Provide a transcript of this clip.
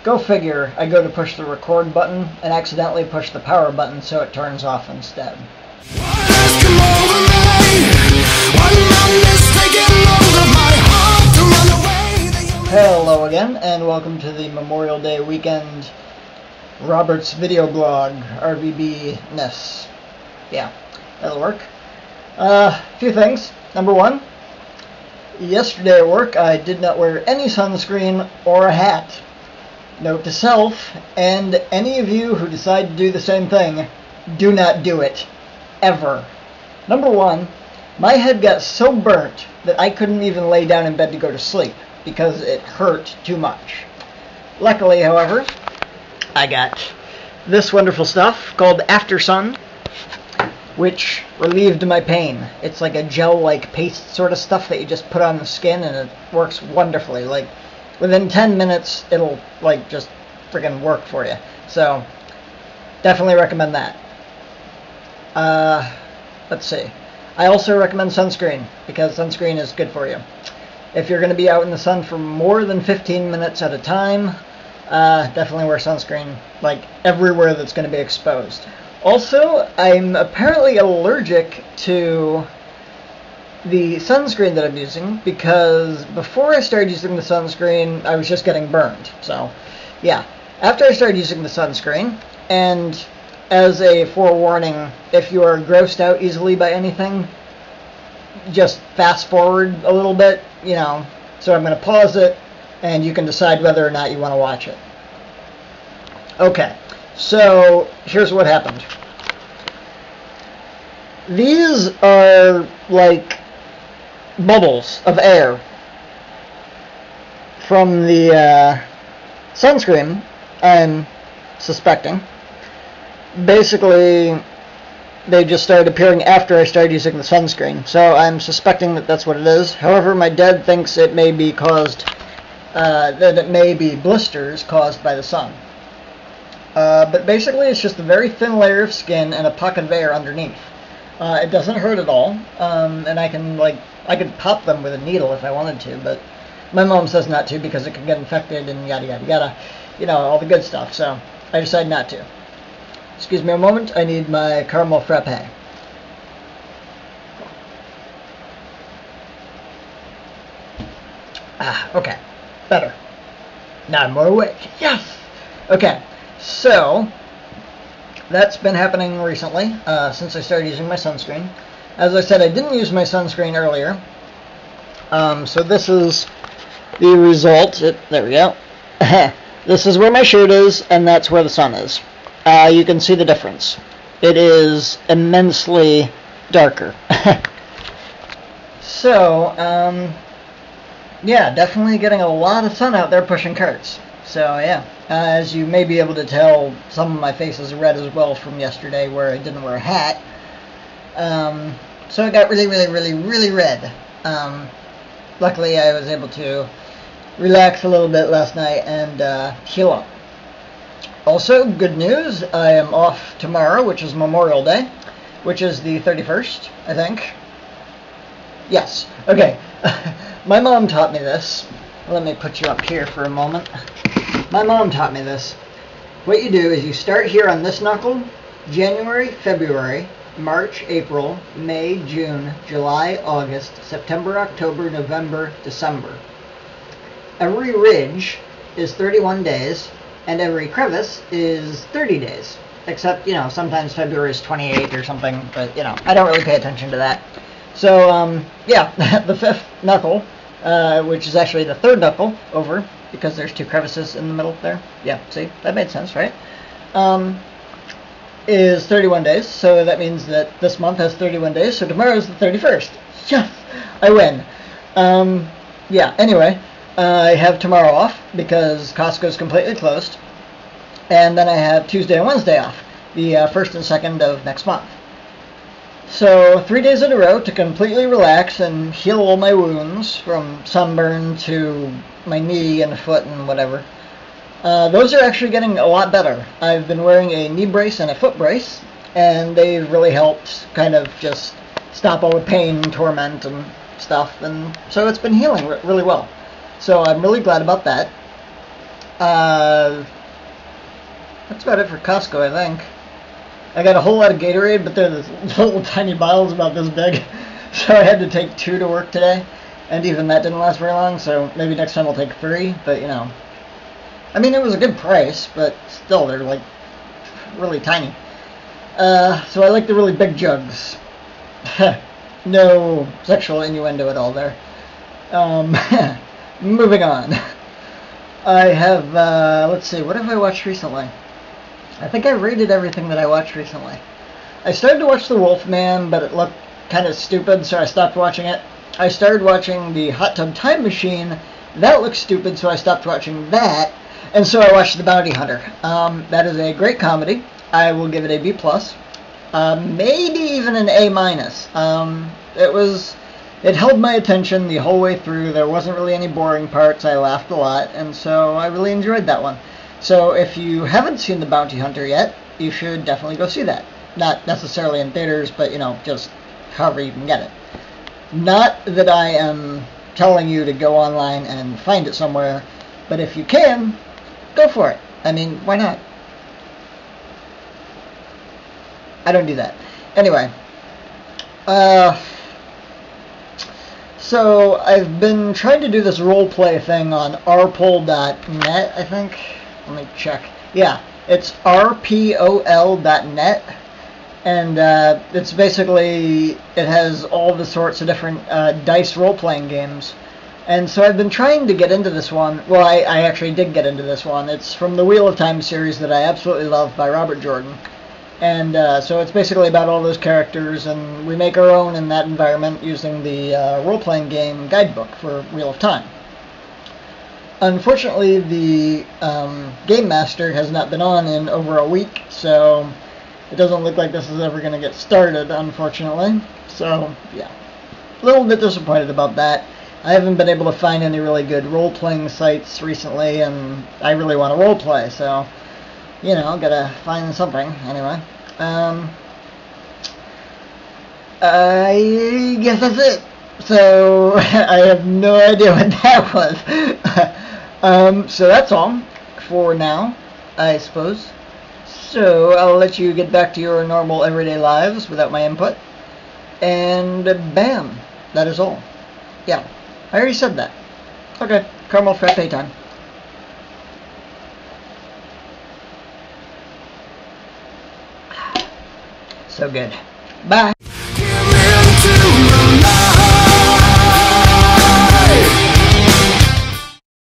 Go figure, I go to push the record button and accidentally push the power button so it turns off instead. Hello again, and welcome to the Memorial Day weekend Robert's video blog, RVB-ness. Yeah, that'll work. A few things. Number one, yesterday at work I did not wear any sunscreen or a hat. Note to self, and any of you who decide to do the same thing, do not do it. Ever. Number one, my head got so burnt that I couldn't even lay down in bed to go to sleep because it hurt too much. Luckily, however, I got this wonderful stuff called After Sun, which relieved my pain. It's like a gel-like paste sort of stuff that you just put on the skin, and it works wonderfully. Like, within 10 minutes, it'll, like, just friggin' work for you. So, definitely recommend that. Let's see. I also recommend sunscreen, because sunscreen is good for you. If you're going to be out in the sun for more than 15 minutes at a time, definitely wear sunscreen, like, everywhere that's going to be exposed. Also, I'm apparently allergic to the sunscreen that I'm using, because before I started using the sunscreen, I was just getting burned. So, yeah. After I started using the sunscreen, and as a forewarning, if you are grossed out easily by anything, just fast forward a little bit, you know. So I'm going to pause it, and you can decide whether or not you want to watch it. Okay, so here's what happened. These are like bubbles of air from the sunscreen, I'm suspecting. Basically, they just started appearing after I started using the sunscreen, so I'm suspecting that that's what it is. However, my dad thinks it may be caused, that it may be blisters caused by the sun. But basically, it's just a very thin layer of skin and a pocket of air underneath. It doesn't hurt at all, and I could pop them with a needle if I wanted to, but my mom says not to because it could get infected and yada yada yada, you know, all the good stuff, so I decided not to. Excuse me a moment, I need my caramel frappe. Okay, better. Now I'm more awake. Yes! Okay, so that's been happening recently, since I started using my sunscreen. As I said, I didn't use my sunscreen earlier. So this is the result. There we go. This is where my shirt is, and that's where the sun is. You can see the difference. It is immensely darker. So, yeah, definitely getting a lot of sun out there pushing carts. So, yeah. As you may be able to tell, some of my face is red as well from yesterday where I didn't wear a hat. So it got really red. Luckily, I was able to relax a little bit last night and heal up. Also, good news, I am off tomorrow, which is Memorial Day, which is the 31st, I think. Yes. Okay. My mom taught me this. Let me put you up here for a moment. My mom taught me this. What you do is you start here on this knuckle, January, February, March, April, May, June, July, August, September, October, November, December. Every ridge is 31 days, and every crevice is 30 days. Except, you know, sometimes February is 28 or something, but, you know, I don't really pay attention to that. So, yeah, the fifth knuckle, which is actually the third knuckle over, because there's two crevices in the middle there. Yeah, see? That made sense, right? Is 31 days, so that means that this month has 31 days, so tomorrow is the 31st. Yes! I win. Yeah, anyway, I have tomorrow off because Costco's completely closed, and then I have Tuesday and Wednesday off, the 1st and 2nd of next month. So 3 days in a row to completely relax and heal all my wounds, from sunburn to my knee and foot and whatever. Those are actually getting a lot better. I've been wearing a knee brace and a foot brace, and they've really helped kind of just stop all the pain and torment and stuff, and so it's been healing really well. So I'm really glad about that. That's about it for Costco, I think. I got a whole lot of Gatorade, but they're this little tiny bottles about this big. So I had to take 2 to work today. And even that didn't last very long, so maybe next time I'll take 3. But, you know. I mean, it was a good price, but still, they're, like, really tiny. So I like the really big jugs. No sexual innuendo at all there. Moving on. I have, let's see, what have I watched recently? I think I rated everything that I watched recently. I started to watch The Wolfman, but it looked kind of stupid, so I stopped watching it. I started watching the Hot Tub Time Machine. That looked stupid, so I stopped watching that. And so I watched The Bounty Hunter. That is a great comedy. I will give it a B+. Maybe even an A-. It held my attention the whole way through. There wasn't really any boring parts. I laughed a lot, and so I really enjoyed that one. So if you haven't seen The Bounty Hunter yet, you should definitely go see that. Not necessarily in theaters, but, you know, just however you can get it. Not that I am telling you to go online and find it somewhere, but if you can, go for it. I mean, why not? I don't do that. Anyway, so I've been trying to do this roleplay thing on rpol.net, I think. Let me check. Yeah, it's rpol.net. And it's basically, it has all the sorts of different dice role-playing games. And so I've been trying to get into this one. Well, I actually did get into this one. It's from the Wheel of Time series that I absolutely love by Robert Jordan. And so it's basically about all those characters, and we make our own in that environment using the role-playing game guidebook for Wheel of Time. Unfortunately, the Game Master has not been on in over a week, so it doesn't look like this is ever going to get started, unfortunately. So, yeah. A little bit disappointed about that. I haven't been able to find any really good role-playing sites recently, and I really want to role-play, so, you know, gotta find something, anyway. I guess that's it. So, I have no idea what that was. So that's all for now, I suppose. So, I'll let you get back to your normal everyday lives without my input. And bam, that is all. Yeah, I already said that. Okay, caramel frappe time. So good. Bye.